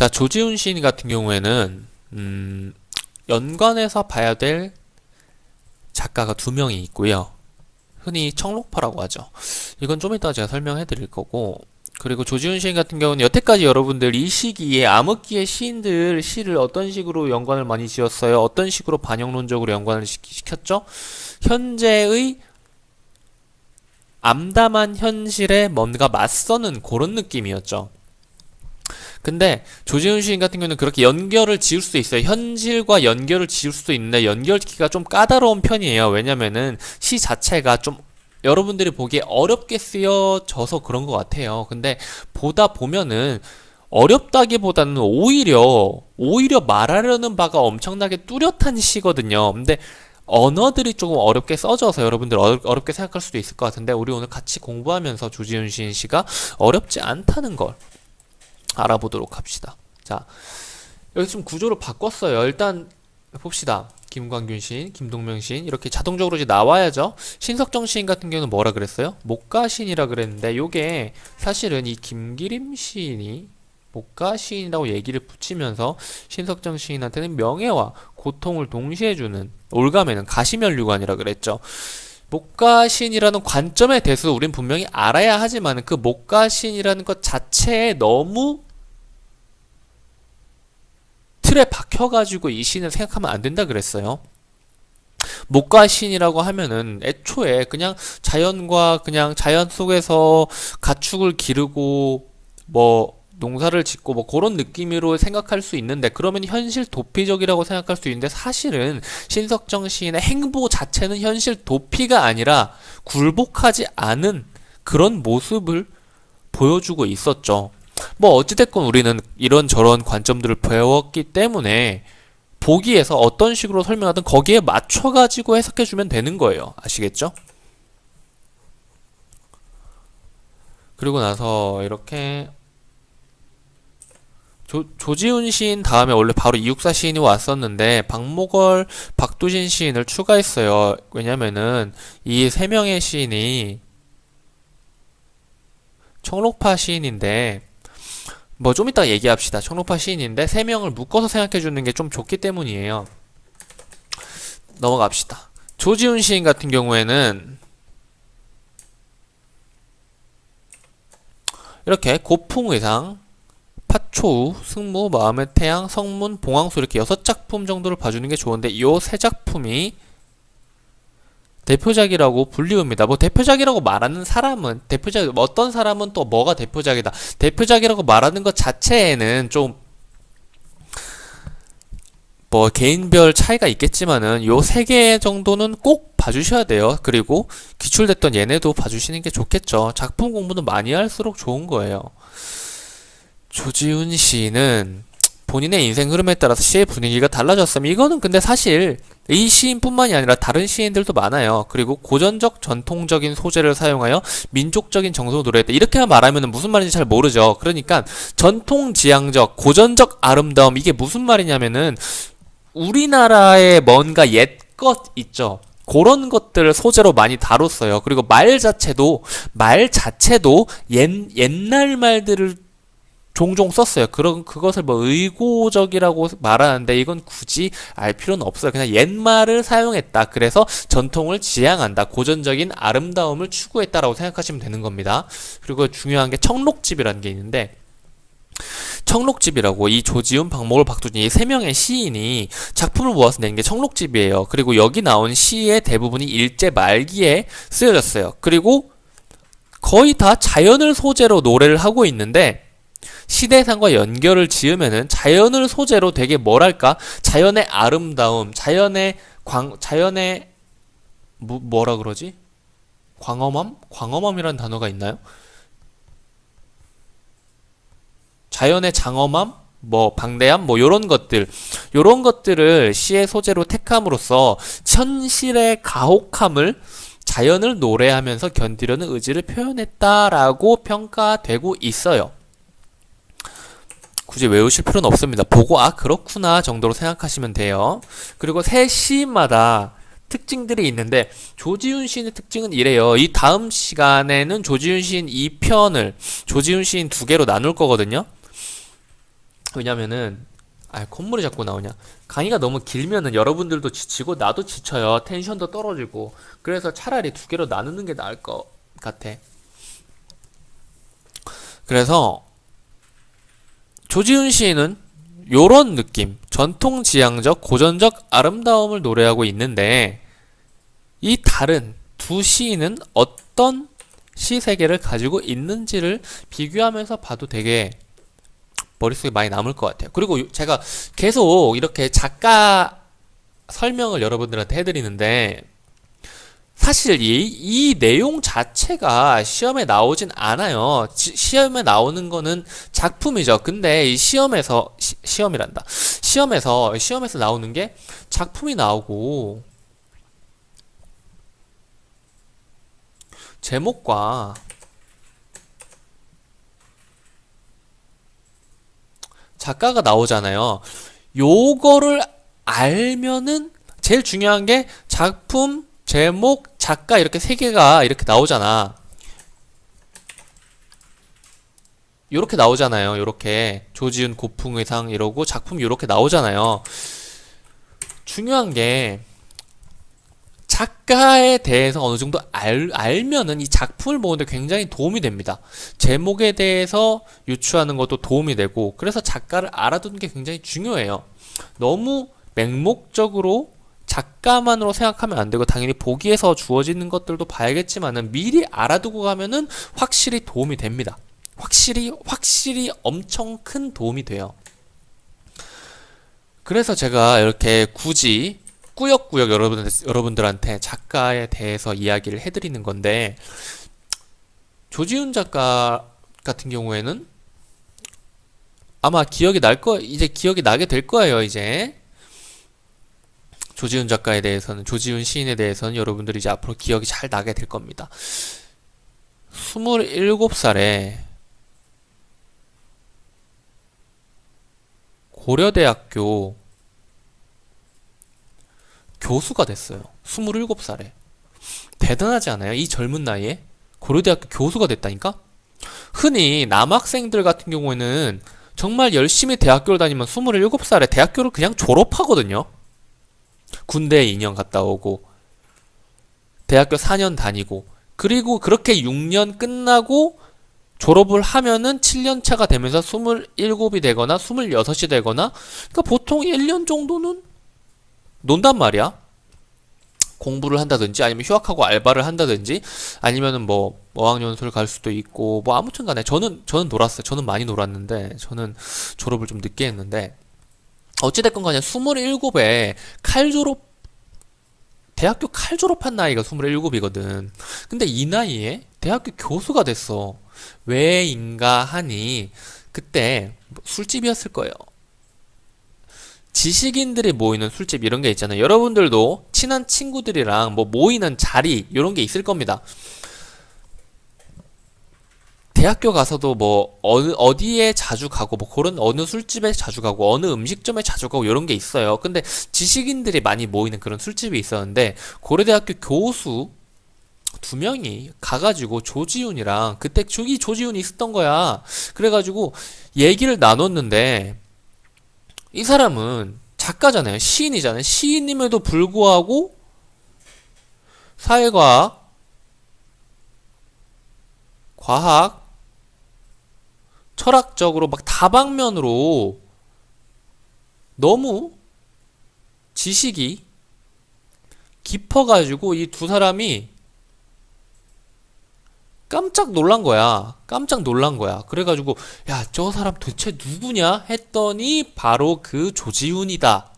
자, 조지훈 시인 같은 경우에는 연관해서 봐야 될 작가가 두 명이 있고요. 흔히 청록파라고 하죠. 이건 좀 이따 제가 설명해 드릴 거고, 그리고 조지훈 시인 같은 경우는 여태까지 여러분들 이 시기에 암흑기의 시인들 시를 어떤 식으로 연관을 많이 지었어요? 어떤 식으로 반영론적으로 연관을 시켰죠? 현재의 암담한 현실에 뭔가 맞서는 그런 느낌이었죠. 근데 조지훈 시인 같은 경우는 그렇게 연결을 지을 수 있어요. 현실과 연결을 지을 수도 있는데 연결짓기가 좀 까다로운 편이에요. 왜냐면은 시 자체가 좀 여러분들이 보기에 어렵게 쓰여져서 그런 것 같아요. 근데 보다 보면은 어렵다기보다는 오히려 말하려는 바가 엄청나게 뚜렷한 시거든요. 근데 언어들이 조금 어렵게 써져서 여러분들 어렵게 생각할 수도 있을 것 같은데, 우리 오늘 같이 공부하면서 조지훈 시인 시가 어렵지 않다는 걸 알아보도록 합시다. 자, 여기 좀 구조를 바꿨어요. 일단 봅시다. 김광균 시인, 김동명 시인 이렇게 자동적으로 이제 나와야죠. 신석정 시인 같은 경우는 뭐라 그랬어요? 목가 시인이라 그랬는데, 요게 사실은 이 김기림 시인이 목가 시인이라고 얘기를 붙이면서 신석정 시인한테는 명예와 고통을 동시에 주는, 올가매는 가시면류관이라 그랬죠. 목가신이라는 관점에 대해서 우린 분명히 알아야 하지만 그 목가신이라는 것 자체에 너무 틀에 박혀가지고 이 시는 생각하면 안 된다 그랬어요. 목가신이라고 하면은 애초에 그냥 자연과 그냥 자연 속에서 가축을 기르고 뭐 농사를 짓고 뭐 그런 느낌으로 생각할 수 있는데, 그러면 현실 도피적이라고 생각할 수 있는데, 사실은 신석정 시인의 행보 자체는 현실 도피가 아니라 굴복하지 않은 그런 모습을 보여주고 있었죠. 뭐 어찌됐건 우리는 이런저런 관점들을 배웠기 때문에 보기에서 어떤 식으로 설명하든 거기에 맞춰가지고 해석해주면 되는 거예요. 아시겠죠? 그리고 나서 이렇게 조지훈 시인 다음에 원래 바로 이육사 시인이 왔었는데 박목월, 박두신 시인을 추가했어요. 왜냐면은 이 세 명의 시인이 청록파 시인인데, 뭐 좀 이따 얘기합시다. 청록파 시인인데 세 명을 묶어서 생각해 주는 게 좀 좋기 때문이에요. 넘어갑시다. 조지훈 시인 같은 경우에는 이렇게 고풍의상, 파초우, 승무, 마음의 태양, 성문, 봉황소 이렇게 6작품 정도를 봐주는 게 좋은데, 이 3작품이 대표작이라고 불리웁니다. 뭐 대표작이라고 말하는 사람은 어떤 사람은 또 뭐가 대표작이다, 대표작이라고 말하는 것 자체에는 좀 뭐 개인별 차이가 있겠지만은 요 3개 정도는 꼭 봐주셔야 돼요. 그리고 기출됐던 얘네도 봐주시는 게 좋겠죠. 작품 공부는 많이 할수록 좋은 거예요. 조지훈 시인은 본인의 인생 흐름에 따라서 시의 분위기가 달라졌으면, 이거는 근데 사실 이 시인뿐만이 아니라 다른 시인들도 많아요. 그리고 고전적 전통적인 소재를 사용하여 민족적인 정서로 노래했다, 이렇게만 말하면 무슨 말인지 잘 모르죠. 그러니까 전통지향적 고전적 아름다움, 이게 무슨 말이냐면은 우리나라의 뭔가 옛것 있죠. 그런 것들을 소재로 많이 다뤘어요. 그리고 말 자체도 옛날 말들을 종종 썼어요. 그것을 뭐 의고적이라고 말하는데, 이건 굳이 알 필요는 없어요. 그냥 옛말을 사용했다. 그래서 전통을 지향한다, 고전적인 아름다움을 추구했다라고 생각하시면 되는 겁니다. 그리고 중요한 게 청록집이라는 게 있는데, 청록집이라고 이 조지훈, 박목월, 박두진 이 3명의 시인이 작품을 모아서 낸 게 청록집이에요. 그리고 여기 나온 시의 대부분이 일제 말기에 쓰여졌어요. 그리고 거의 다 자연을 소재로 노래를 하고 있는데, 시대상과 연결을 지으면은 자연을 소재로 되게 뭐랄까, 자연의 아름다움, 뭐라 그러지? 광엄함? 광엄함이라는 단어가 있나요? 자연의 장엄함, 뭐 방대함, 뭐 요런 것들을 시의 소재로 택함으로써 현실의 가혹함을 자연을 노래하면서 견디려는 의지를 표현했다라고 평가되고 있어요. 굳이 외우실 필요는 없습니다. 보고 아 그렇구나 정도로 생각하시면 돼요. 그리고 새 시인마다 특징들이 있는데, 조지훈 시인의 특징은 이래요. 이 다음 시간에는 조지훈 시인 2편을 조지훈 시인 2개로 나눌 거거든요. 왜냐면은 콧물이 자꾸 나오냐. 강의가 너무 길면은 여러분들도 지치고 나도 지쳐요. 텐션도 떨어지고. 그래서 차라리 두 개로 나누는 게 나을 것 같아. 그래서 조지훈 시인은 요런 느낌, 전통지향적, 고전적 아름다움을 노래하고 있는데 이 다른 두 시인은 어떤 시 세계를 가지고 있는지를 비교하면서 봐도 되게 머릿속에 많이 남을 것 같아요. 그리고 제가 계속 이렇게 작가 설명을 여러분들한테 해드리는데 사실 이 내용 자체가 시험에 나오진 않아요. 시험에 나오는 거는 작품이죠. 근데 이 시험에서 나오는 게 작품이 나오고 제목과 작가가 나오잖아요. 요거를 알면은 제일 중요한 게 작품, 제목, 작가 이렇게 세 개가 이렇게 나오잖아. 요렇게 나오잖아요. 요렇게 조지훈 고풍의상 이러고 작품 요렇게 나오잖아요. 중요한 게 작가에 대해서 어느 정도 알면은 이 작품을 보는데 굉장히 도움이 됩니다. 제목에 대해서 유추하는 것도 도움이 되고, 그래서 작가를 알아두는 게 굉장히 중요해요. 너무 맹목적으로 작가만으로 생각하면 안 되고, 당연히 보기에서 주어지는 것들도 봐야겠지만은 미리 알아두고 가면은 확실히 도움이 됩니다. 확실히 엄청 큰 도움이 돼요. 그래서 제가 이렇게 굳이 꾸역꾸역 여러분들한테 작가에 대해서 이야기를 해드리는 건데, 조지훈 작가 같은 경우에는 아마 이제 기억이 나게 될 거예요, 이제. 조지훈 작가에 대해서는, 조지훈 시인에 대해서는 여러분들이 이제 앞으로 기억이 잘 나게 될 겁니다. 27살에 고려대학교 교수가 됐어요. 27살에. 대단하지 않아요? 이 젊은 나이에 고려대학교 교수가 됐다니까? 흔히 남학생들 같은 경우에는 정말 열심히 대학교를 다니면 27살에 대학교를 그냥 졸업하거든요. 군대에 2년 갔다 오고 대학교 4년 다니고, 그리고 그렇게 6년 끝나고 졸업을 하면은 7년차가 되면서 27이 되거나 26이 되거나, 그러니까 보통 1년 정도는 논단 말이야. 공부를 한다든지 아니면 휴학하고 알바를 한다든지 아니면은 뭐 어학연수를 갈 수도 있고, 뭐 아무튼 간에 저는 놀았어요. 저는 많이 놀았는데 저는 졸업을 좀 늦게 했는데, 어찌됐건 간에 27에 대학교 칼 졸업한 나이가 27이거든. 근데 이 나이에 대학교 교수가 됐어. 왜인가 하니 그때 술집이었을 거예요. 지식인들이 모이는 술집 이런 게 있잖아요. 여러분들도 친한 친구들이랑 뭐 모이는 자리 이런 게 있을 겁니다. 대학교 가서도 뭐 어디에 자주 가고 뭐 그런 어느 술집에 자주 가고 어느 음식점에 자주 가고 이런 게 있어요. 근데 지식인들이 많이 모이는 그런 술집이 있었는데, 고려대학교 교수 2명이 가가지고 조지훈이랑, 그때 저기 조지훈이 있었던 거야. 그래가지고 얘기를 나눴는데, 이 사람은 작가잖아요. 시인이잖아요. 시인임에도 불구하고 사회과학, 과학, 철학적으로 막 다방면으로 너무 지식이 깊어가지고 이 두 사람이 깜짝 놀란 거야. 그래가지고 야, 저 사람 도대체 누구냐 했더니 바로 그 조지훈이다.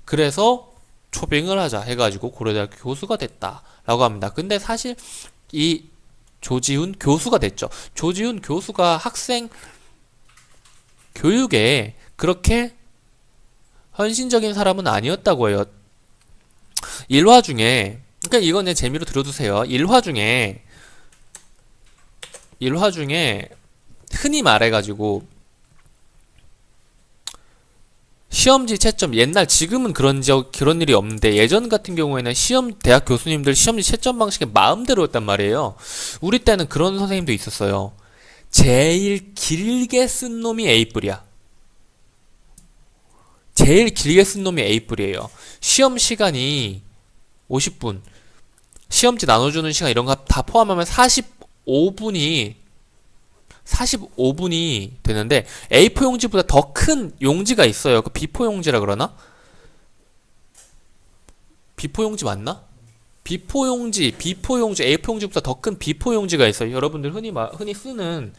그래서 초빙을 하자 해가지고 고려대학교 교수가 됐다라고 합니다. 근데 사실 이 조지훈 교수가 됐죠. 조지훈 교수가 학생 교육에 그렇게 헌신적인 사람은 아니었다고 해요. 일화 중에, 그러니까 이건 그냥 재미로 들어두세요. 일화 중에 흔히 말해가지고 시험지 채점, 지금은 그런 일이 없는데 예전 같은 경우에는 대학 교수님들 시험지 채점 방식이 마음대로였단 말이에요. 우리 때는 그런 선생님도 있었어요. 제일 길게 쓴 놈이 A뿔이야. 제일 길게 쓴 놈이 A뿔이에요. 시험 시간이 50분. 시험지 나눠주는 시간 이런 거 다 포함하면 45분이 되는데 A4 용지보다 더 큰 용지가 있어요. 그 B4 용지라 그러나? B4 용지 맞나? B4 용지, A4 용지보다 더 큰 B4 용지가 있어요. 여러분들 흔히 쓰는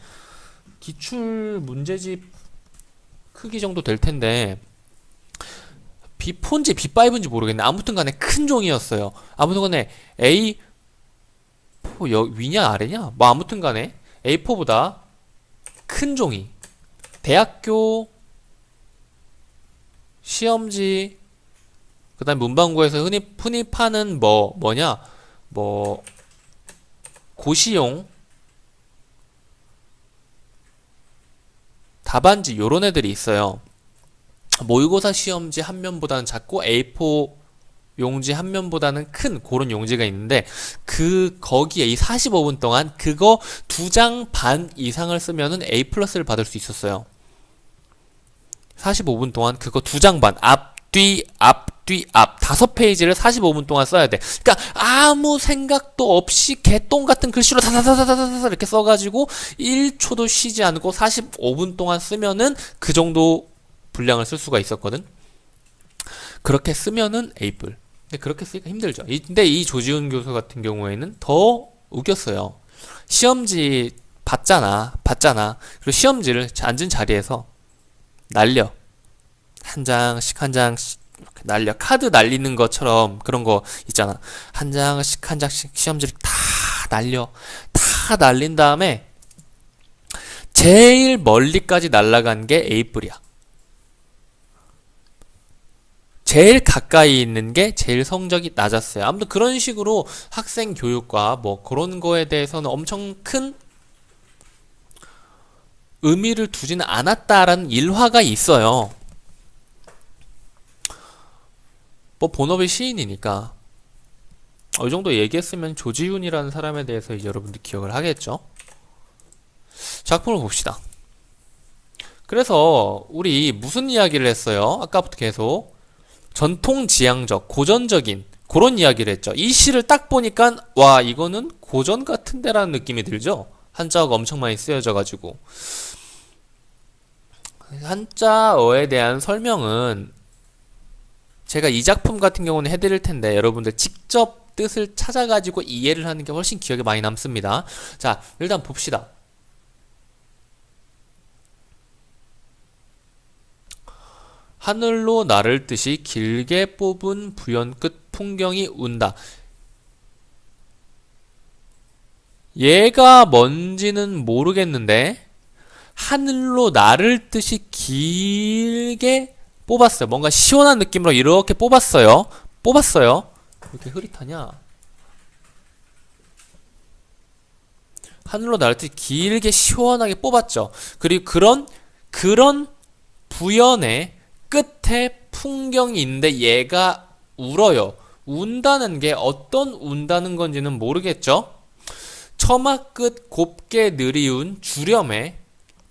기출 문제집 크기 정도 될 텐데 B4인지 B5인지 모르겠네. 아무튼 간에 큰 종이었어요. 아무튼 간에 A4 위냐 아래냐? 뭐 아무튼 간에 A4보다 큰 종이. 대학교 시험지 그 다음에 문방구에서 흔히 파는 뭐냐? 고시용 답안지 요런 애들이 있어요. 모의고사 시험지 한 면보다는 작고 A4 용지 한 면보다는 큰 그런 용지가 있는데 거기에 이 45분 동안 그거 2장 반 이상을 쓰면은 A 플러스를 받을 수 있었어요. 45분 동안 그거 2장 반 앞 5페이지를 45분 동안 써야 돼. 그러니까 아무 생각도 없이 개똥 같은 글씨로 다다다다다다 이렇게 써가지고 1초도 쉬지 않고 45분 동안 쓰면은 그 정도 분량을 쓸 수가 있었거든. 그렇게 쓰면은 A뿔. 근데 그렇게 쓰기가 힘들죠. 근데 이 조지훈 교수 같은 경우에는 더 웃겼어요. 시험지 받잖아. 그리고 시험지를 앉은 자리에서 날려. 한 장씩 이렇게 날려. 카드 날리는 것처럼 그런 거 있잖아. 한 장씩 시험지를 다 날린 다음에 제일 멀리까지 날아간 게 A뿔이야. 제일 가까이 있는 게 제일 성적이 낮았어요. 아무튼 그런 식으로 학생 교육과 뭐 그런 거에 대해서는 엄청 큰 의미를 두지는 않았다라는 일화가 있어요. 뭐 본업이 시인이니까 이 정도 얘기했으면 조지훈이라는 사람에 대해서 이제 여러분들 기억을 하겠죠. 작품을 봅시다. 그래서 우리 무슨 이야기를 했어요? 아까부터 계속 전통지향적, 고전적인 그런 이야기를 했죠. 이 시를 딱 보니까 와 이거는 고전 같은데 라는 느낌이 들죠. 한자어가 엄청 많이 쓰여져 가지고 한자어에 대한 설명은 제가 이 작품 같은 경우는 해드릴 텐데 여러분들 직접 뜻을 찾아가지고 이해를 하는 게 훨씬 기억에 많이 남습니다. 자, 일단 봅시다. 하늘로 나를 뜻이 길게 뽑은 부연 끝 풍경이 운다. 얘가 뭔지는 모르겠는데 하늘로 나를 뜻이 길게 뽑았어요. 뭔가 시원한 느낌으로 이렇게 뽑았어요. 왜 이렇게 흐릿하냐? 하늘로 나를 뜻이 길게 시원하게 뽑았죠. 그리고 그런 부연의 끝에 풍경이 있는데 얘가 울어요. 운다는 게 어떤 운다는 건지는 모르겠죠? 처마 끝 곱게 느리운 주렴에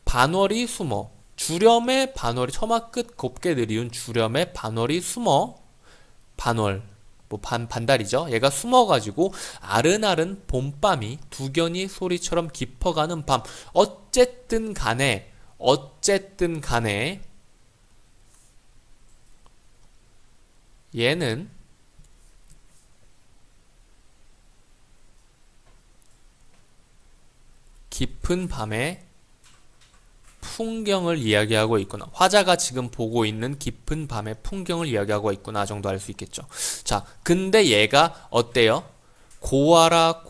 반월이 숨어. 주렴에 반월이 처마 끝 곱게 느리운 주렴에 반월이 숨어. 반월 뭐 반달이죠. 얘가 숨어가지고 아른아른 봄밤이 두견이 소리처럼 깊어가는 밤. 어쨌든 간에 얘는 깊은 밤의 풍경을 이야기하고 있구나. 화자가 지금 보고 있는 깊은 밤의 풍경을 이야기하고 있구나 정도 알 수 있겠죠. 자, 근데 얘가 어때요? 고아라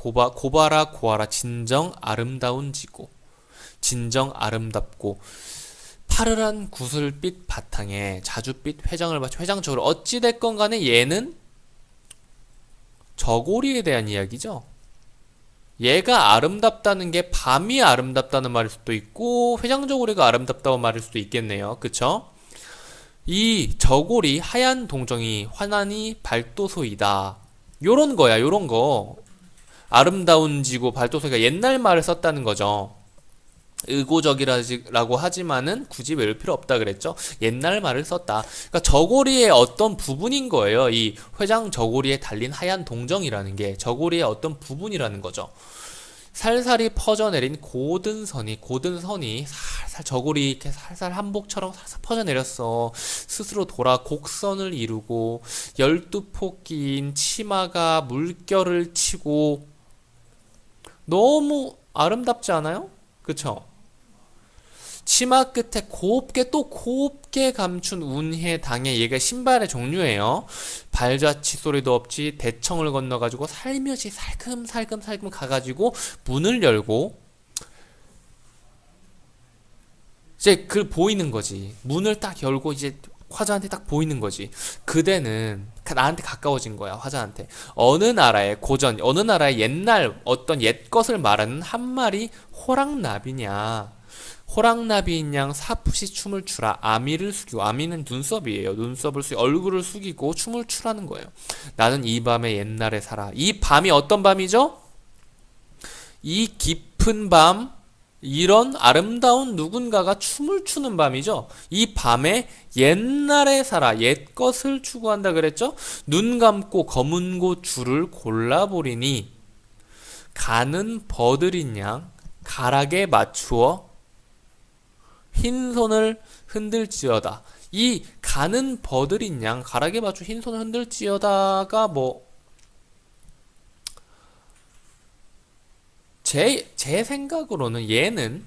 진정 아름다운 지고. 진정 아름답고 파르란 구슬빛 바탕에 자줏빛 회장을 받쳐. 회장적으로 어찌됐건 간에 얘는 저고리에 대한 이야기죠. 얘가 아름답다는 게 밤이 아름답다는 말일 수도 있고 회장저고리가 아름답다고 말일 수도 있겠네요. 그쵸? 이 저고리 하얀 동정이 환하니 발도소이다. 요런 거야. 요런 거. 아름다운 지고 발도소이가 옛날 말을 썼다는 거죠. 의고적이라고 하지만은 굳이 외울 필요 없다 그랬죠. 옛날 말을 썼다. 그러니까 저고리의 어떤 부분인 거예요. 이 회장 저고리에 달린 하얀 동정이라는 게 저고리의 어떤 부분이라는 거죠. 살살이 퍼져내린 고든 선이 살살 저고리 이렇게 살살 한복처럼 살살 퍼져내렸어. 스스로 돌아 곡선을 이루고 12폭 긴 치마가 물결을 치고 너무 아름답지 않아요? 그쵸? 치마 끝에 곱게 감춘 운해 당해. 얘가 신발의 종류예요. 발자취 소리도 없이 대청을 건너가지고 살며시 살금살금 가가지고 문을 열고 이제 그 보이는 거지. 문을 딱 열고 이제 화자한테 딱 보이는 거지. 그대는 나한테 가까워진 거야, 화자한테. 어느 나라의 옛날 어떤 옛 것을 말하는 한 마리 호랑나비냐. 호랑나비인 양 사푸시 춤을 추라. 아미를 숙이고, 아미는 눈썹이에요. 눈썹을 숙이고 얼굴을 숙이고 춤을 추라는 거예요. 나는 이 밤에 옛날에 살아. 이 밤이 어떤 밤이죠? 이 깊은 밤, 이런 아름다운 누군가가 춤을 추는 밤이죠. 이 밤에 옛날에 살아. 옛 것을 추구한다 그랬죠? 눈 감고 검은 곳 줄을 골라보리니 가는 버들인 양 가락에 맞추어 흰손을 흔들지어다. 이 가는 버들인 양 가락에 맞춰 흰손을 흔들지어다가 제 생각으로는 얘는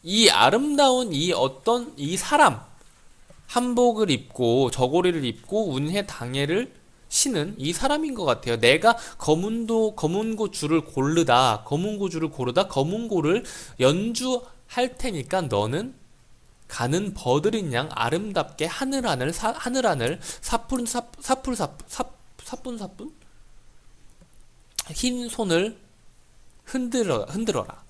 이 아름다운 이 사람 한복을 입고 저고리를 입고 운해 당해를 신은 이 사람인 것 같아요. 내가 검은 고 줄을 고르다 검은 고를 연주할 테니까 너는 가는 버들인 양 아름답게 하늘하늘 사뿐사뿐 흰 손을 흔들어라.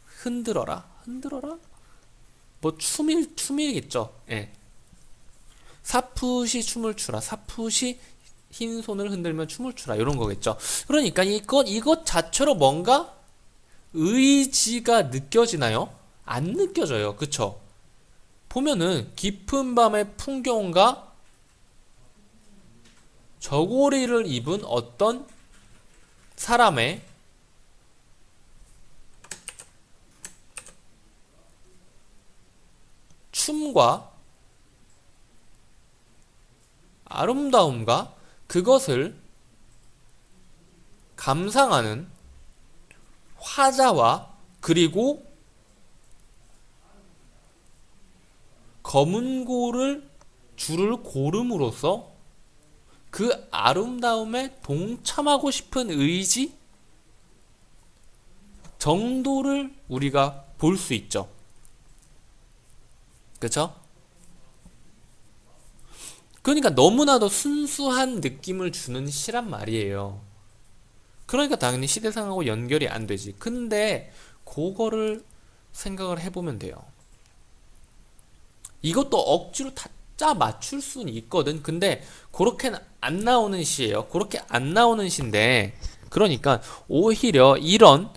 뭐 춤이겠죠. 예. 사푸시 춤을 추라. 사푸시 흰 손을 흔들며 춤을 추라. 이런 거겠죠. 그러니까 이것 자체로 뭔가 의지가 느껴지나요? 안 느껴져요. 그쵸? 보면은 깊은 밤의 풍경과 저고리를 입은 어떤 사람의 춤과 아름다움과 그것을 감상하는 화자와 그리고 검은 고를 줄을 고름으로써 그 아름다움에 동참하고 싶은 의지 정도를 우리가 볼 수 있죠. 그쵸? 그러니까 너무나도 순수한 느낌을 주는 시란 말이에요. 그러니까 당연히 시대상하고 연결이 안 되지. 근데 그거를 생각을 해보면 돼요. 이것도 억지로 다 짜 맞출 수는 있거든. 근데 그렇게는 안 나오는 시예요. 그렇게 안 나오는 시인데 그러니까 오히려 이런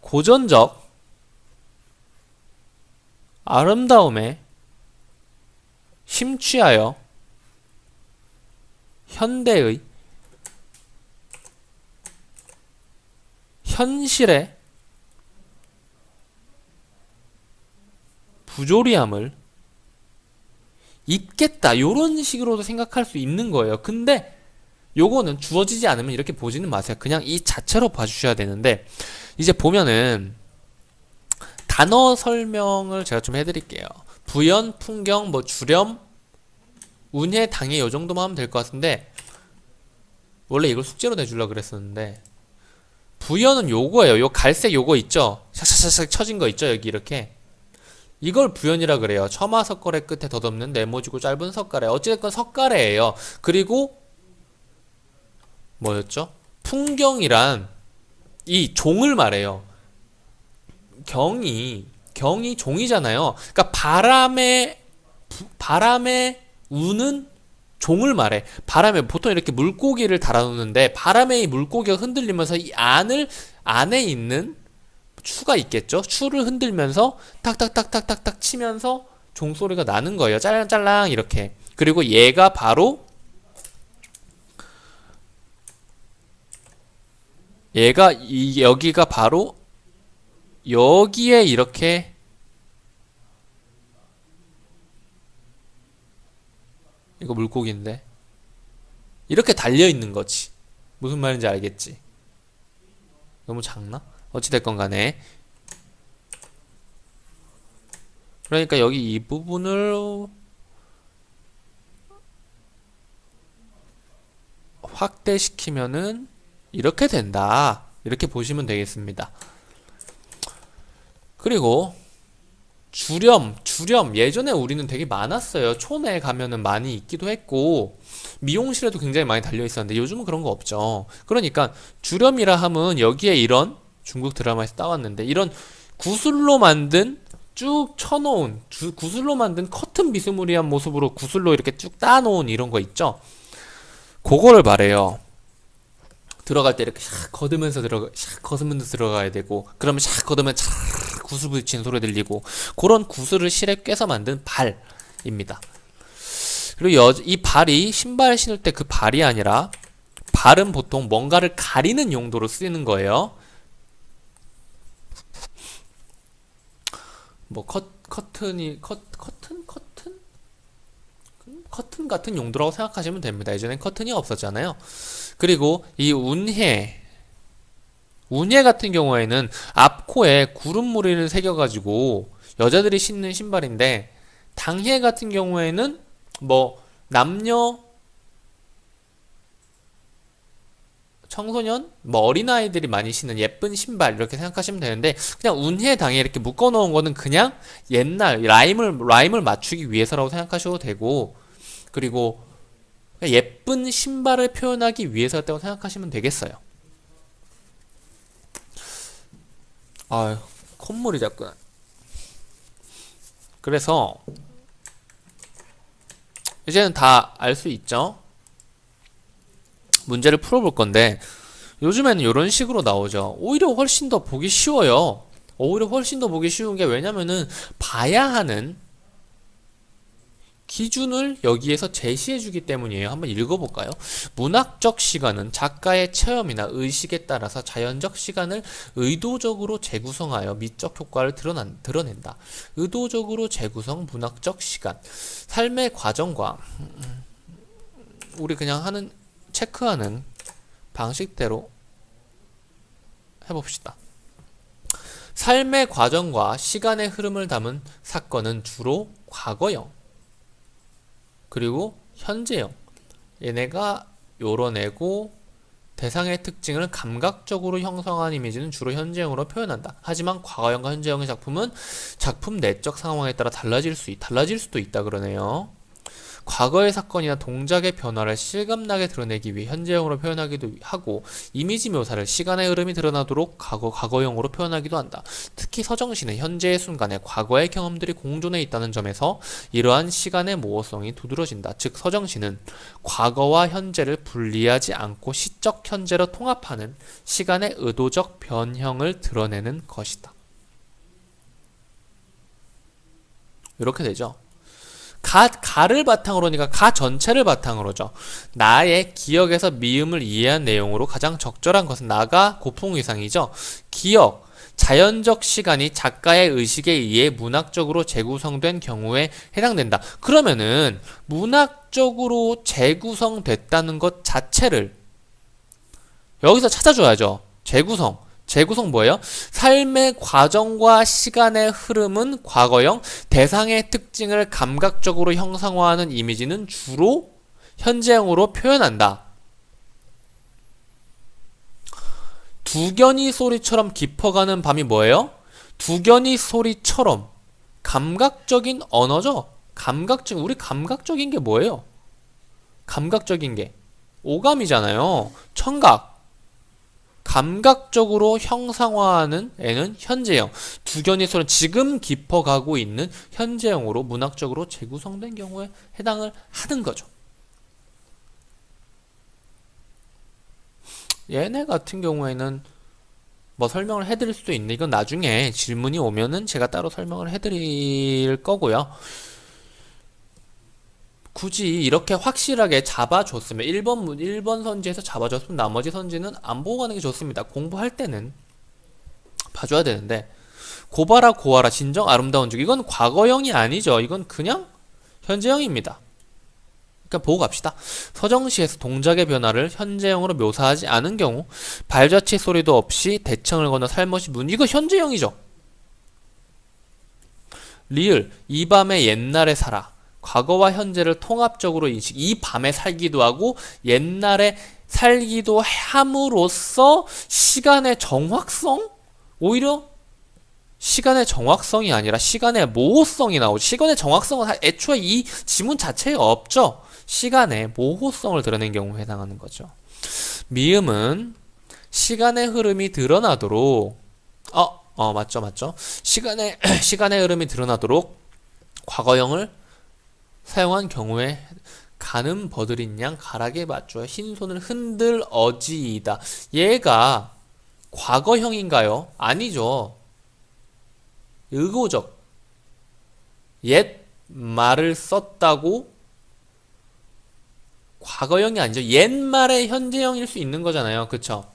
고전적 아름다움에 심취하여 현대의 현실의 부조리함을 입겠다 요런 식으로도 생각할 수 있는 거예요. 근데 요거는 주어지지 않으면 이렇게 보지는 마세요. 그냥 이 자체로 봐주셔야 되는데 이제 보면은 단어 설명을 제가 좀 해드릴게요. 부연, 풍경, 주렴, 운해, 당해 요 정도만 하면 될 것 같은데 원래 이걸 숙제로 내주려고 그랬었는데 부연은 요거예요. 요 갈색 요거 있죠? 샥샥샥 쳐진 거 있죠? 여기 이렇게 이걸 부연이라 그래요. 처마 석가래 끝에 덧없는 네모지고 짧은 석가래. 어찌됐건 석가래예요. 그리고 뭐였죠? 풍경이란 이 종을 말해요. 경이 종이잖아요. 그러니까 바람에 우는 종을 말해. 바람에 보통 이렇게 물고기를 달아놓는데 바람에 이 물고기가 흔들리면서 이 안에 있는 추가 있겠죠? 추를 흔들면서 탁탁탁탁탁탁 치면서 종소리가 나는 거예요. 짤랑짤랑 이렇게. 그리고 얘가 바로 여기가 바로 여기에 이렇게 이거 물고기인데 이렇게 달려 있는 거지. 무슨 말인지 알겠지? 너무 작나? 어찌됐건 간에 그러니까 여기 이 부분을 확대시키면은 이렇게 된다. 이렇게 보시면 되겠습니다. 그리고 주렴 예전에 우리는 되게 많았어요. 촌에 가면은 많이 있기도 했고 미용실에도 굉장히 많이 달려 있었는데 요즘은 그런 거 없죠. 그러니까 주렴이라 함은 여기에 이런 중국 드라마에서 따왔는데 이런 구슬로 만든 쭉 쳐놓은 구슬로 만든 커튼 비스무리한 모습으로 구슬로 이렇게 쭉 따놓은 이런 거 있죠. 그거를 말해요. 들어갈 때 이렇게 샥 걷으면서 들어가야 되고 그러면 샥 걷으면 촥 구슬 부딪히는 소리 들리고 그런 구슬을 실에 꿰서 만든 발입니다. 그리고 이 발이 신발 신을 때 그 발이 아니라 발은 보통 뭔가를 가리는 용도로 쓰이는 거예요. 뭐 커튼 같은 용도라고 생각하시면 됩니다. 예전엔 커튼이 없었잖아요. 그리고 이 운해 같은 경우에는 앞코에 구름무늬를 새겨가지고 여자들이 신는 신발인데 당해 같은 경우에는 뭐 남녀 청소년 뭐 어린아이들이 많이 신는 예쁜 신발 이렇게 생각하시면 되는데 그냥 운해 당해 이렇게 묶어 놓은 거는 그냥 옛날 라임을 맞추기 위해서라고 생각하셔도 되고 그리고 예쁜 신발을 표현하기 위해서였다고 생각하시면 되겠어요. 아유, 콧물이 자꾸. 그래서 이제는 다 알 수 있죠? 문제를 풀어볼 건데 요즘에는 이런 식으로 나오죠. 오히려 훨씬 더 보기 쉬워요. 오히려 훨씬 더 보기 쉬운 게 왜냐면은 봐야 하는 기준을 여기에서 제시해 주기 때문이에요. 한번 읽어볼까요? 문학적 시간은 작가의 체험이나 의식에 따라서 자연적 시간을 의도적으로 재구성하여 미적 효과를 드러낸다. 의도적으로 재구성 문학적 시간. 삶의 과정과 우리 그냥 체크하는 방식대로 해봅시다. 삶의 과정과 시간의 흐름을 담은 사건은 주로 과거형 그리고 현재형 얘네가 요런 애고 대상의 특징을 감각적으로 형성한 이미지는 주로 현재형으로 표현한다. 하지만 과거형과 현재형의 작품은 작품 내적 상황에 따라 달라질 수도 있다 그러네요. 과거의 사건이나 동작의 변화를 실감나게 드러내기 위해 현재형으로 표현하기도 하고 이미지 묘사를 시간의 흐름이 드러나도록 과거형으로 표현하기도 한다. 특히 서정시는 현재의 순간에 과거의 경험들이 공존해 있다는 점에서 이러한 시간의 모호성이 두드러진다. 즉 서정시는 과거와 현재를 분리하지 않고 시적 현재로 통합하는 시간의 의도적 변형을 드러내는 것이다. 이렇게 되죠. 가를 바탕으로 하니까 가 전체를 바탕으로죠. 나의 기억에서 미음을 이해한 내용으로 가장 적절한 것은 나가 고풍위상이죠. 기억, 자연적 시간이 작가의 의식에 의해 문학적으로 재구성된 경우에 해당된다. 그러면은 문학적으로 재구성됐다는 것 자체를 여기서 찾아줘야죠. 재구성 뭐예요? 삶의 과정과 시간의 흐름은 과거형, 대상의 특징을 감각적으로 형상화하는 이미지는 주로 현재형으로 표현한다. 두견이 소리처럼 깊어가는 밤이 뭐예요? 두견이 소리처럼 감각적인 언어죠? 우리 감각적인 게 뭐예요? 감각적인 게 오감이잖아요. 청각. 감각적으로 형상화하는 애는 현재형. 두견이 소리 지금 깊어가고 있는 현재형으로 문학적으로 재구성된 경우에 해당을 하는 거죠. 얘네 같은 경우에는 뭐 설명을 해드릴 수도 있는데 이건 나중에 질문이 오면은 제가 따로 설명을 해드릴 거고요. 굳이 이렇게 확실하게 잡아줬으면 1번 선지에서 잡아줬으면 나머지 선지는 안 보고 가는 게 좋습니다. 공부할 때는 봐줘야 되는데 고바라 고아라 진정 아름다운 중 이건 과거형이 아니죠. 이건 그냥 현재형입니다. 그러니까 보고 갑시다. 서정시에서 동작의 변화를 현재형으로 묘사하지 않은 경우 발자취 소리도 없이 대청을 건너 살못이 문 이거 현재형이죠. 리을 이 밤에 옛날에 살아 과거와 현재를 통합적으로 인식 이 밤에 살기도 하고 옛날에 살기도 함으로써 시간의 정확성? 오히려 시간의 정확성이 아니라 시간의 모호성이 나오죠. 시간의 정확성은 애초에 이 지문 자체에 없죠. 시간의 모호성을 드러낸 경우에 해당하는 거죠. 미음은 시간의 흐름이 드러나도록 맞죠. 시간의 흐름이 드러나도록 과거형을 사용한 경우에 가는 버들인 양 가락에 맞춰 흰손을 흔들 어지이다. 얘가 과거형인가요? 아니죠. 의고적. 옛 말을 썼다고 과거형이 아니죠. 옛말의 현재형일 수 있는 거잖아요. 그쵸?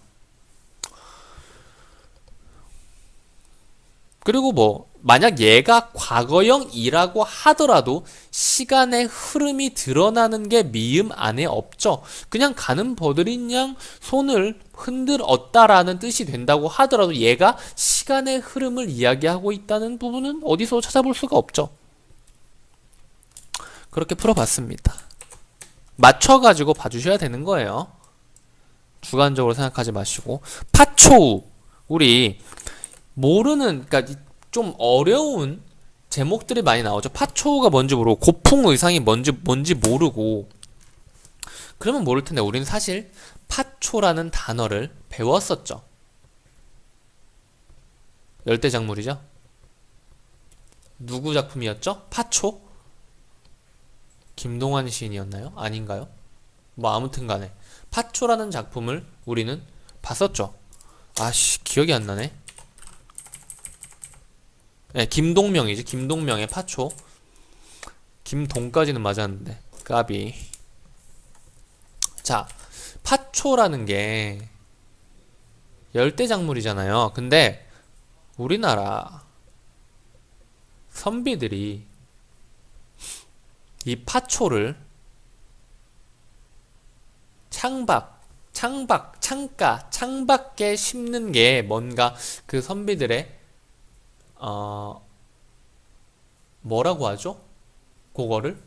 그리고 뭐 만약 얘가 과거형이라고 하더라도 시간의 흐름이 드러나는 게 미음 안에 없죠. 그냥 가는 버들인 양 손을 흔들었다라는 뜻이 된다고 하더라도 얘가 시간의 흐름을 이야기하고 있다는 부분은 어디서 찾아볼 수가 없죠. 그렇게 풀어봤습니다. 맞춰가지고 봐주셔야 되는 거예요. 주관적으로 생각하지 마시고. 파초우 우리 모르는 그러니까 좀 어려운 제목들이 많이 나오죠. 파초우가 뭔지 모르고 고풍의상이 뭔지 모르고 그러면 모를 텐데 우리는 사실 파초라는 단어를 배웠었죠. 열대작물이죠. 누구 작품이었죠? 파초? 김동완 시인이었나요? 아닌가요? 뭐 아무튼 간에 파초라는 작품을 우리는 봤었죠. 아씨 기억이 안 나네. 네, 김동명이지. 김동명의 파초. 김동까지는 맞았는데 까비. 자, 파초라는 게 열대작물이잖아요. 근데 우리나라 선비들이 이 파초를 창밖에 심는 게 뭔가 그 선비들의 뭐라고 하죠? 그거를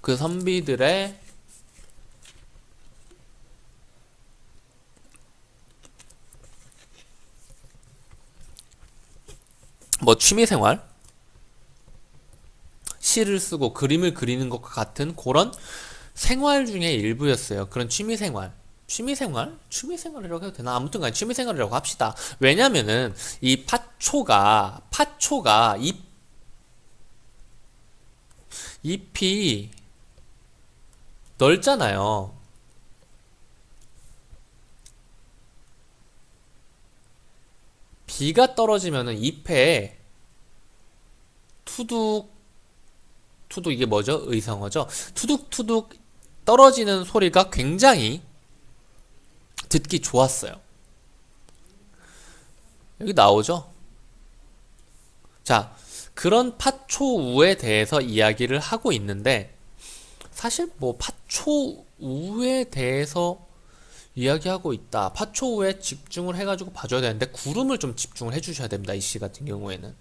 그 선비들의 뭐 취미생활? 시를 쓰고 그림을 그리는 것과 같은 그런 생활 중의 일부였어요. 그런 취미생활. 취미생활이라고 해도 되나? 아무튼 간에 취미생활이라고 합시다. 왜냐면은 이 파초가 잎이 넓잖아요. 비가 떨어지면은 잎에 투둑 이게 뭐죠? 의성어죠? 투둑투둑 떨어지는 소리가 굉장히 듣기 좋았어요. 여기 나오죠? 자, 그런 파초우에 대해서 이야기를 하고 있는데 사실 뭐 파초우에 대해서 이야기하고 있다. 파초우에 집중을 해가지고 봐줘야 되는데 구름을 좀 집중을 해주셔야 됩니다. 이 시 같은 경우에는.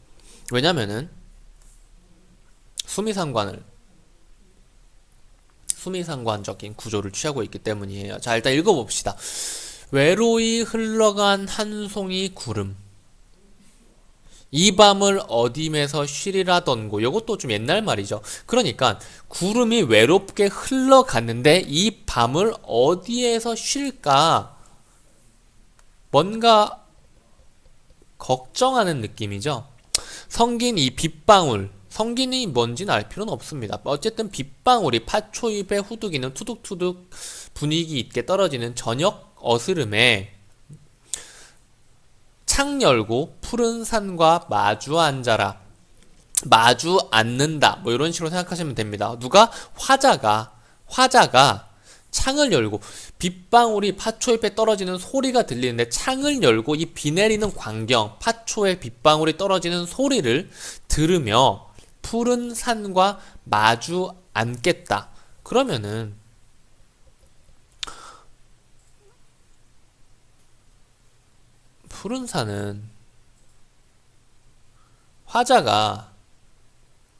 왜냐면은 수미상관적인 구조를 취하고 있기 때문이에요. 자, 일단 읽어봅시다. 외로이 흘러간 한 송이 구름 이 밤을 어dim에서 쉬리라던고. 요것도 좀 옛날 말이죠. 그러니까 구름이 외롭게 흘러갔는데 이 밤을 어디에서 쉴까? 뭔가 걱정하는 느낌이죠. 성긴 이 빗방울. 성긴이 뭔지는 알 필요는 없습니다. 어쨌든 빗방울이 파초잎에 후두기는 투둑투둑 분위기 있게 떨어지는 저녁 어스름에 창 열고 푸른 산과 마주 앉아라. 마주 앉는다. 뭐 이런 식으로 생각하시면 됩니다. 누가? 화자가 창을 열고 빗방울이 파초잎에 떨어지는 소리가 들리는데 창을 열고 이 비 내리는 광경, 파초에 빗방울이 떨어지는 소리를 들으며 푸른 산과 마주 앉겠다. 그러면은 푸른 산은 화자가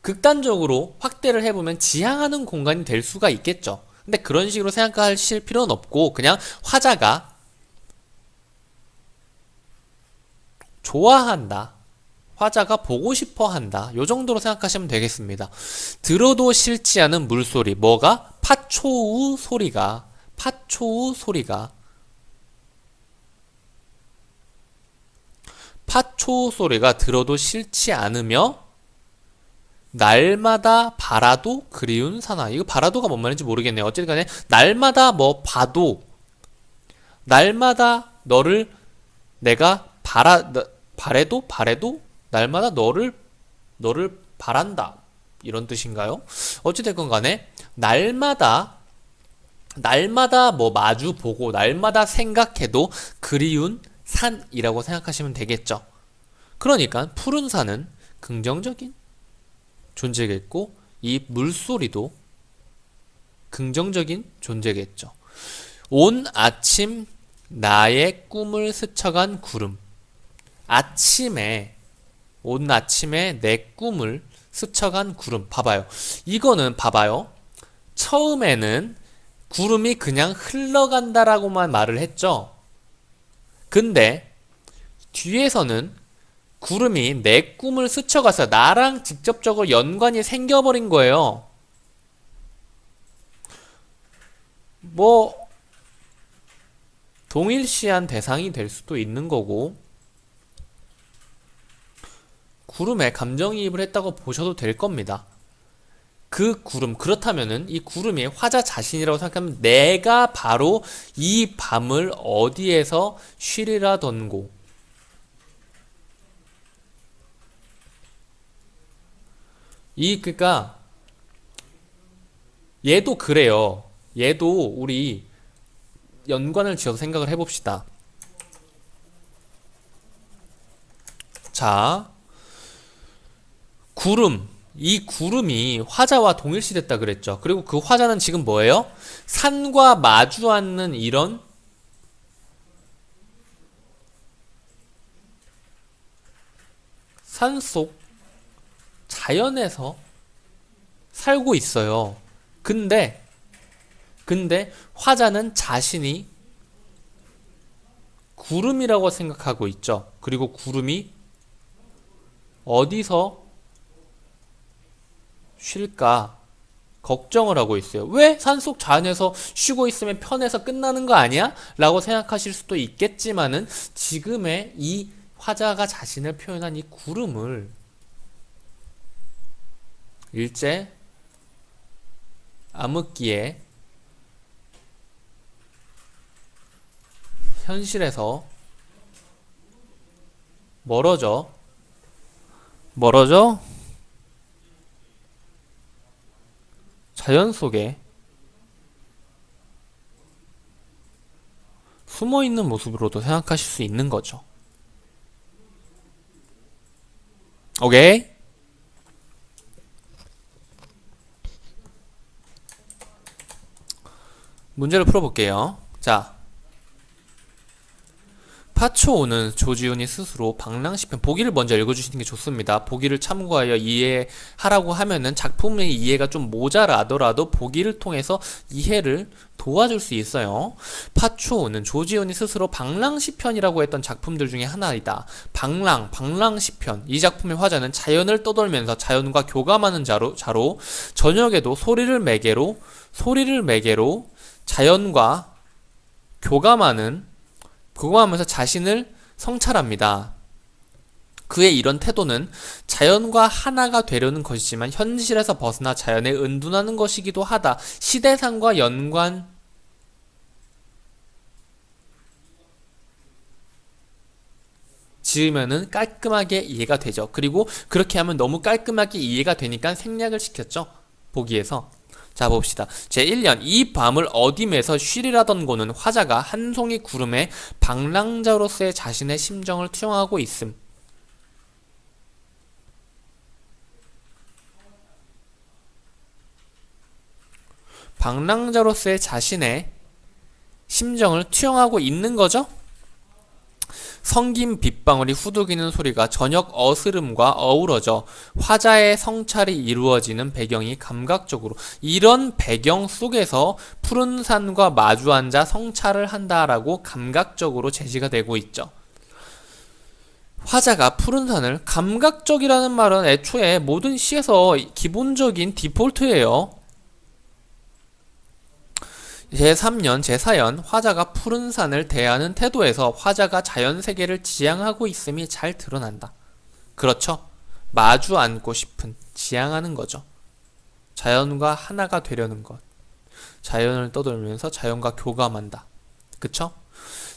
극단적으로 확대를 해보면 지향하는 공간이 될 수가 있겠죠. 근데 그런 식으로 생각하실 필요는 없고 그냥 화자가 좋아한다. 화자가 보고 싶어 한다. 요 정도로 생각하시면 되겠습니다. 들어도 싫지 않은 물소리. 뭐가? 파초우 소리가 들어도 싫지 않으며 날마다 바라도 그리운 사나. 이거 바라도가 뭔 말인지 모르겠네요. 어쨌든 간에 날마다 뭐 봐도 날마다 너를 내가 바래도 날마다 너를 바란다. 이런 뜻인가요? 어찌됐건 간에 날마다 뭐 마주 보고 날마다 생각해도 그리운 산이라고 생각하시면 되겠죠. 그러니까 푸른 산은 긍정적인 존재겠고 이 물소리도 긍정적인 존재겠죠. 온 아침 나의 꿈을 스쳐간 구름. 온 아침에 내 꿈을 스쳐간 구름. 봐봐요. 이거는 봐봐요. 처음에는 구름이 그냥 흘러간다라고만 말을 했죠. 근데 뒤에서는 구름이 내 꿈을 스쳐가서 나랑 직접적으로 연관이 생겨버린 거예요. 뭐 동일시한 대상이 될 수도 있는 거고 구름에 감정이입을 했다고 보셔도 될 겁니다. 그 구름, 그렇다면은 이 구름이 화자 자신이라고 생각하면 내가 바로 이 밤을 어디에서 쉬리라던고. 그니까 얘도 그래요. 얘도 우리 연관을 지어서 생각을 해봅시다. 자, 이 구름이 화자와 동일시 됐다 그랬죠. 그리고 그 화자는 지금 뭐예요? 산과 마주 앉는 이런 산속 자연에서 살고 있어요. 근데 화자는 자신이 구름이라고 생각하고 있죠. 그리고 구름이 어디서 쉴까 걱정을 하고 있어요. 왜? 산속 자연에서 쉬고 있으면 편해서 끝나는 거 아니야? 라고 생각하실 수도 있겠지만은 지금의 이 화자가 자신을 표현한 이 구름을 일제 암흑기에 현실에서 멀어져 자연 속에 숨어있는 모습으로도 생각하실 수 있는 거죠. 오케이? 문제를 풀어볼게요. 자, 파초오는 조지훈이 스스로 방랑시편 보기를 먼저 읽어주시는 게 좋습니다. 보기를 참고하여 이해하라고 하면은 작품의 이해가 좀 모자라더라도 보기를 통해서 이해를 도와줄 수 있어요. 파초오는 조지훈이 스스로 방랑시편이라고 했던 작품들 중에 하나이다. 방랑시편. 이 작품의 화자는 자연을 떠돌면서 자연과 교감하는 자로 저녁에도 소리를 매개로 자연과 교감하면서 자신을 성찰합니다. 그의 이런 태도는 자연과 하나가 되려는 것이지만 현실에서 벗어나 자연에 은둔하는 것이기도 하다. 시대상과 연관 지으면은 깔끔하게 이해가 되죠. 그리고 그렇게 하면 너무 깔끔하게 이해가 되니까 생략을 시켰죠. 보기에서. 자, 봅시다. 제1년 이 밤을 어둠에서 쉬리라던 고는 화자가 한 송이 구름에 방랑자로서의 자신의 심정을 투영하고 있음. 방랑자로서의 자신의 심정을 투영하고 있는 거죠? 성긴 빗방울이 후두기는 소리가 저녁 어스름과 어우러져 화자의 성찰이 이루어지는 배경이 감각적으로 이런 배경 속에서 푸른 산과 마주 앉아 성찰을 한다라고 감각적으로 제시가 되고 있죠. 화자가 푸른 산을 감각적이라는 말은 애초에 모든 시에서 기본적인 디폴트예요. 제3년, 제4연 화자가 푸른 산을 대하는 태도에서 화자가 자연세계를 지향하고 있음이 잘 드러난다. 그렇죠? 마주 앉고 싶은, 지향하는 거죠. 자연과 하나가 되려는 것. 자연을 떠돌면서 자연과 교감한다. 그쵸?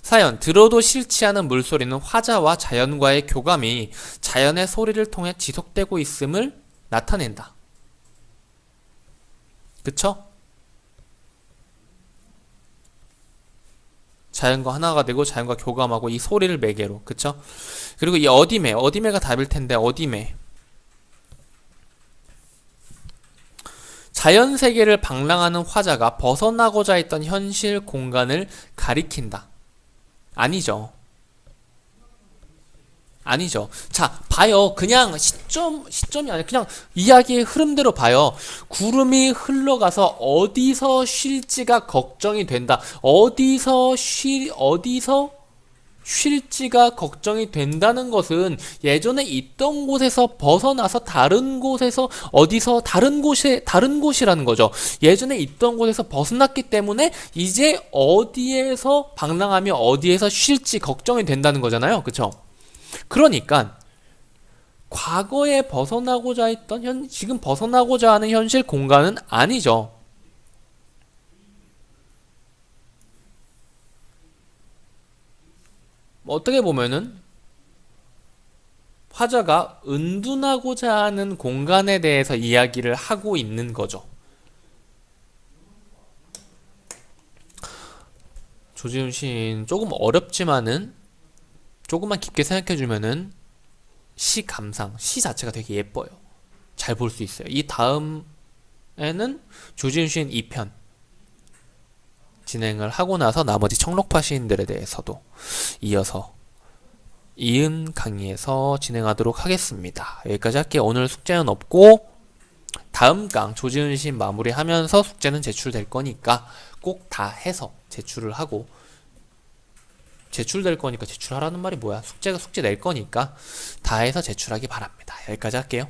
사연, 들어도 싫지 않은 물소리는 화자와 자연과의 교감이 자연의 소리를 통해 지속되고 있음을 나타낸다. 그쵸? 자연과 하나가 되고 자연과 교감하고 이 소리를 매개로. 그쵸? 그리고 이 어디매가 답일 텐데 어디매. 자연 세계를 방랑하는 화자가 벗어나고자 했던 현실 공간을 가리킨다. 아니죠. 자, 봐요. 그냥 시점이 아니라 그냥 이야기의 흐름대로 봐요. 구름이 흘러가서 어디서 쉴지가 걱정이 된다. 어디서 쉴지가 걱정이 된다는 것은 예전에 있던 곳에서 벗어나서 다른 곳에서 다른 곳이라는 거죠. 예전에 있던 곳에서 벗어났기 때문에 이제 어디에서 방랑하며 어디에서 쉴지 걱정이 된다는 거잖아요. 그쵸? 그러니까 과거에 벗어나고자 했던 지금 벗어나고자 하는 현실 공간은 아니죠. 어떻게 보면은 화자가 은둔하고자 하는 공간에 대해서 이야기를 하고 있는 거죠. 조지훈 시인 조금 어렵지만은 조금만 깊게 생각해주면은 시 감상, 시 자체가 되게 예뻐요. 잘 볼 수 있어요. 이 다음에는 조지훈 시인 2편 진행을 하고 나서 나머지 청록파 시인들에 대해서도 이어서 이은 강의에서 진행하도록 하겠습니다. 여기까지 할게요. 오늘 숙제는 없고 다음 강 조지훈 시인 마무리하면서 숙제는 제출될 거니까 꼭 다 해서 제출을 하고 제출될 거니까 제출하라는 말이 뭐야? 숙제가 숙제 낼 거니까 다 해서 제출하기 바랍니다. 여기까지 할게요.